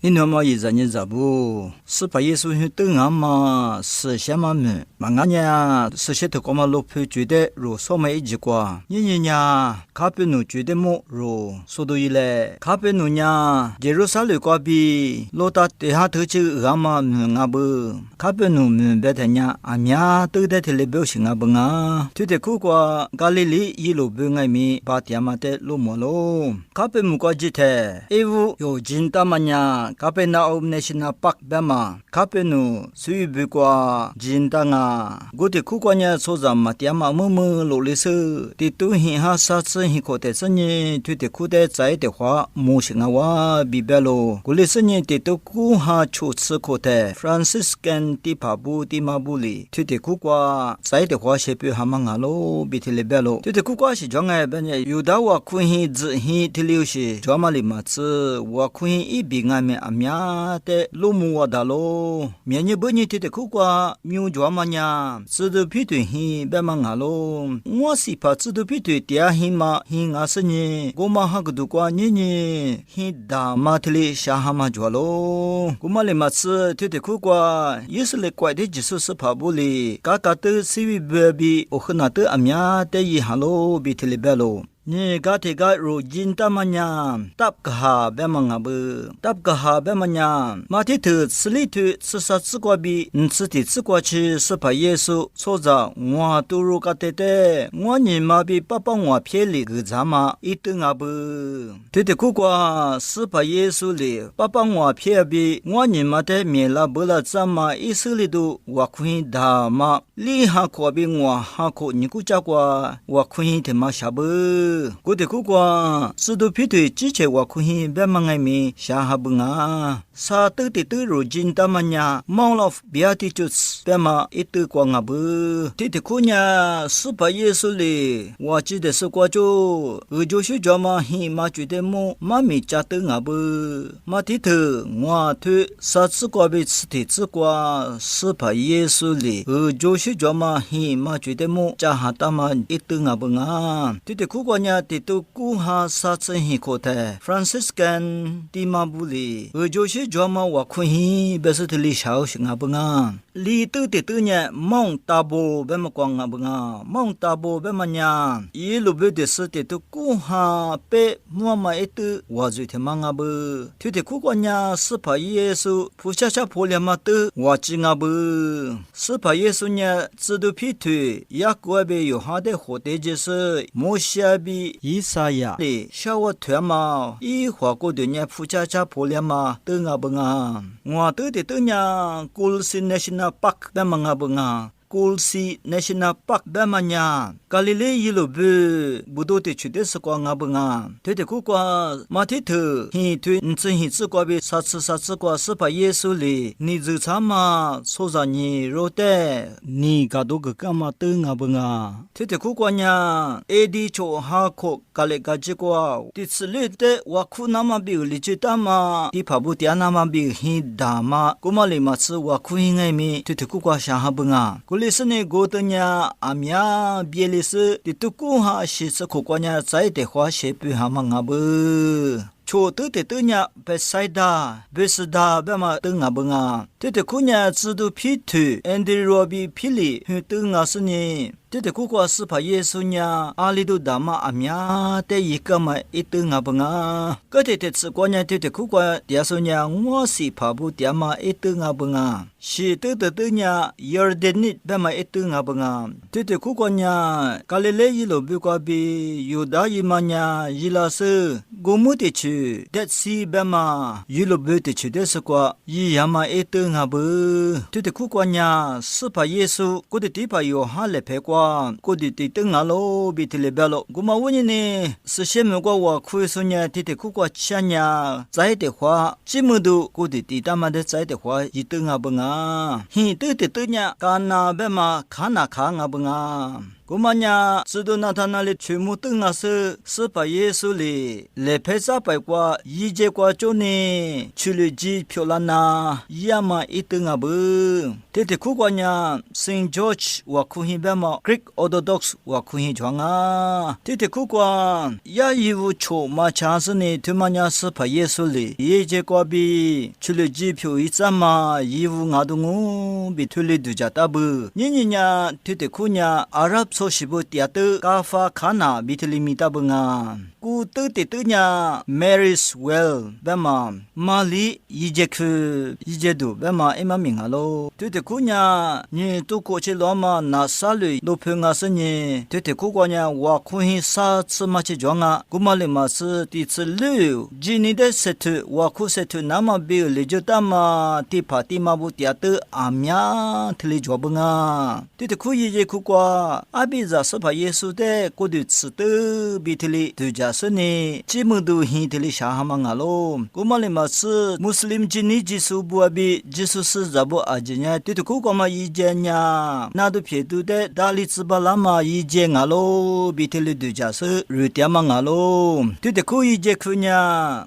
因为嘛，现在在不是把耶稣等俺嘛，是什么么？嘛俺呀是些头个嘛，路皮觉得如什么一句话，你呀，卡比努觉得么如速度一来，卡比努呀，耶路撒冷瓜比罗达地下头就俺嘛俺不，卡比努们别的呀，俺呀都在这里表现俺不啊，就得苦瓜加利利一路不爱米，把天嘛的路么咯，卡比木瓜吉特，衣服有金大嘛呀。卡贝那欧那些那巴贝嘛，卡贝努随便过金当啊，我的苦瓜呢，说咱们爹妈么努力是，的都很哈啥子很可得是呢，对的苦的在的话，模型啊哇比别咯，我的是呢的都苦哈出吃可得 ，Franciscan 的帕布的马布里，对的苦瓜在的话是比哈嘛啊咯，比的里别咯，对的苦瓜是装哎，本来有的我苦很子很的流是，装嘛里嘛子我苦很一比俺们。阿的路木瓦达咯，明年本年的苦瓜苗抓嘛呀，制度批对hin白嘛阿咯，我是怕制度批对dia hin嘛hin阿是呢，我嘛哈个度瓜呢hin大嘛的哩下哈嘛抓咯，我嘛哩嘛是的苦瓜，也是哩怪的技术是怕不哩，嘎嘎的是为baby，我和那的阿苗的一哈咯，比的哩白咯。ni gati ga rojin tamanya tap kha bemanga bu tap kha bemanya mati tu sli tu sa tsikwa bi ntsi tsikwa chi spa yesu soza ngwa turu ka tete ngwa ni ma bi papa ngwa pheli gu jama itunga bu tete ku kwa spa yesu le papa ngwa phe bi ngwa ni ma te me la bula jama isuli du wa khwin da ma li ha ko bi ngwa ha ko ni ku cha kwa wa khwin te ma sha bu古的古瓜，是都批对之前我可以别忙爱咪下下不啊，啥都得都如今他们呀，Mount of Beatitudes别嘛一堆光啊不，这的苦呀，是把耶稣哩，我记得是过就，就是叫嘛嘿嘛觉得么，嘛咪家灯啊不，嘛的头我推啥子瓜被吃的子瓜，是把耶稣哩，就是叫嘛嘿嘛觉得么，家下他们一堆啊不啊，这的苦瓜呀。तो कुहा साच ही कोते फ्रांसिस्कन तिमाबुली जोशी जोमा वखुही बेसतली शाव सिंगा बंगा ली तो ते तो न्या मोंग ताबो बेम क्वांगा बंगा मोंग ताबो बेमन्या ये लुबे देस ते तो कुहा पे मुमा एत वाजु थे मांगा ब थे कुक्वान्या सफा येसु फुचाचा फोल्यामा त वाचिंगा ब सफा येसु न्या जदु फिथु याक्वाबे योहादे होते जेस मोशाबी以赛亚的小我团嘛，一花过的呢，富家家婆娘嘛，等啊不啊，我得的等呀，古是那些那白的嘛啊不啊。Kulsi National Park Damanya Galilei Yilubu Budo te chude skwa nga bunga tete ku kwa matithu hi tu ntsi hi tsukwa bi satsu kwa spa yesu le ni zu chama soza ni rote ni gado ga kama te nga bunga tete ku kwa nya edi cho ha kho kale ga ji kwa ti tsle te wa khu na ma bi li chi ta ma ti phabu tia na ma bi hi da ma kumali ma tsu wa khu hi ngai mi tete ku kwa sha ha bunga लिसने गोतन्या आम्या बिलिस तितुकु हा शिस खोक्वान्या चाइते ख्वा शेपु हामांगाबु छोते तेतन्या बेसाइदा बेसदा बेमा तंगा बंगा तेते कुन्या जिदु फिथु एन्दिरोबि फिलि हुतंगा सनि तेते कुक्वा सफा येसुन्या आलिदु दामा आम्या ते यिकमा इतंगा बंगा कते ते tsquanya तेते कुक्वा दियासुन्या ngwasi phabu tiama इतंगा बंगा shi te nya Yordanit bema etunga banga tete kukwanya Galilei lo bikwa bi Yuda yimanya yilase gomuti chu Dead Sea bema yilo bete chu desakwa yama etunga bu tete kukwanya spa Yesu kodi tipa yo hale pekwa kodi titunga lo bitile belo guma woni ne sisheme kwa wa khuisunya tete kukwa chanya zaide hwa chimudu kodi titama de zaide hwa yitunga banga hi te nya kana bema khana kha nga bunga 古玛呀，知道那他那里全部等啊是把耶稣里来陪着白瓜，一节瓜就呢，去了机票了呐，一样嘛一等啊不，这的苦瓜呀，Saint George 我苦hin白嘛 ，Greek Orthodox 我苦hin装啊，这的苦瓜呀一无错嘛，强是呢，他妈呀是把耶稣里一节瓜比去了机票一张嘛，一无俺都我比退了度假大不，你呀，这的苦呀，阿拉伯是不第二的咖啡卡纳比特里米大不啊。กูตื้อติดตื้อเนี่ย Mary's Well แบบมามาลียีเจคือยีเจดูแบบมาเอ็มมามิงฮัลโหลตัวเด็กกูเนี่ยนี่ตัวกูเชล้อมานาซาลุยลูกเพิ่งอาศัยเนี่ยตัวเด็กกูก็เนี่ยว่าคุยซาสมาชิจวงอ่ะกูมาเลยมาซื้อติดซื้อลูจีนี่เดเสตุว่าคุเสตุน้ำมาบิลลิจุตามาที่พาที่มาบุตรตื้ออามียทะเลจวบงอ่ะตัวเด็กกูยีเจกูก็อาบิจะสบายเยซูเดกูดูซื้อตื้อบิทะเลดูจาสนี่จิมุดูหิทะเลชาหามังอาโลกูมาเลยมาซื้อมุสลิมจีนี่จิสูบัวบิจิสุสจับอาจิเนี่ยตัวเด็กกูก็มายีเจเนี่ยนาดูเพียดูเดดาลิซบาลามายีเจงอาโลบิทะเลดูจาสรูเตียมังอาโลตัวเด็กกูยีเจคุเนี่ย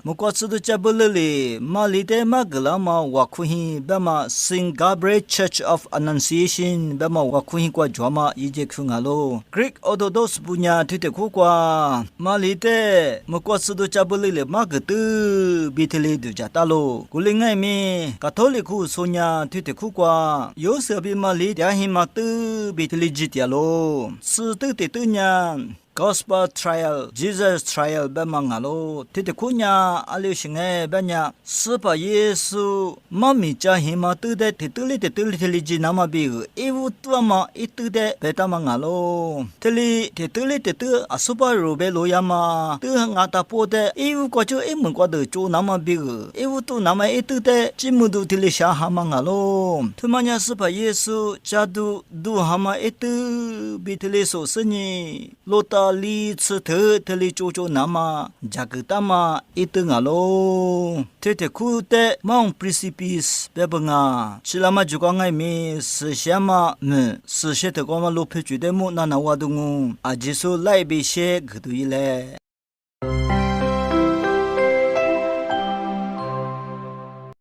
มุกวัดสุดจับเลยมาลีเดมากลามาว่าคุยแบบมา Saint Gabriel Church of Annunciation แบบมาว่าคุยกว่าจวมายีเจคุงอาโล Greek Orthodox ปุญญาตัวเด็กกูกว่ามาลีเดมุกวัดสุดจับเลยมากตือบิทะเลดูจาตาโลกูเลยไงมีคาทอลิกโซญาตัวเด็กกูกว่าโยเสบิมาลีเดียหิมาตือบิทะเลจิตยาโลสื่อตือติตืญาGospel trial, Jesus trial แบบมังอาโลที่เด็กคุณยาอาลิชิงเอแบบเนี้ยสปาเยซูมามีจ้าหิมาตื้อเดติตื้อลิทลิจีนามาบิกอีวุตัวมาอีตื้อเดเปตามังอาโลทลิตื้ออาสุปารูเบโลยามาตื้องาตาโปเดอีวุก็จะอีมึงก็เดจูนามาบิกอีวุตัวนามาอีตื้อเดจิมุดูทลิชาหามังอาโลทุมันยาสปาเยซูจัดดูหามาอีตื้อบิทลิโซสนีโลตาลี此特特里周周那么加个大嘛一等啊喽，特特苦的忙 precipice 别笨啊，吃了嘛就讲爱咪实现嘛实现的讲嘛路配绝对么那那我都我啊，就是来比些个多一嘞。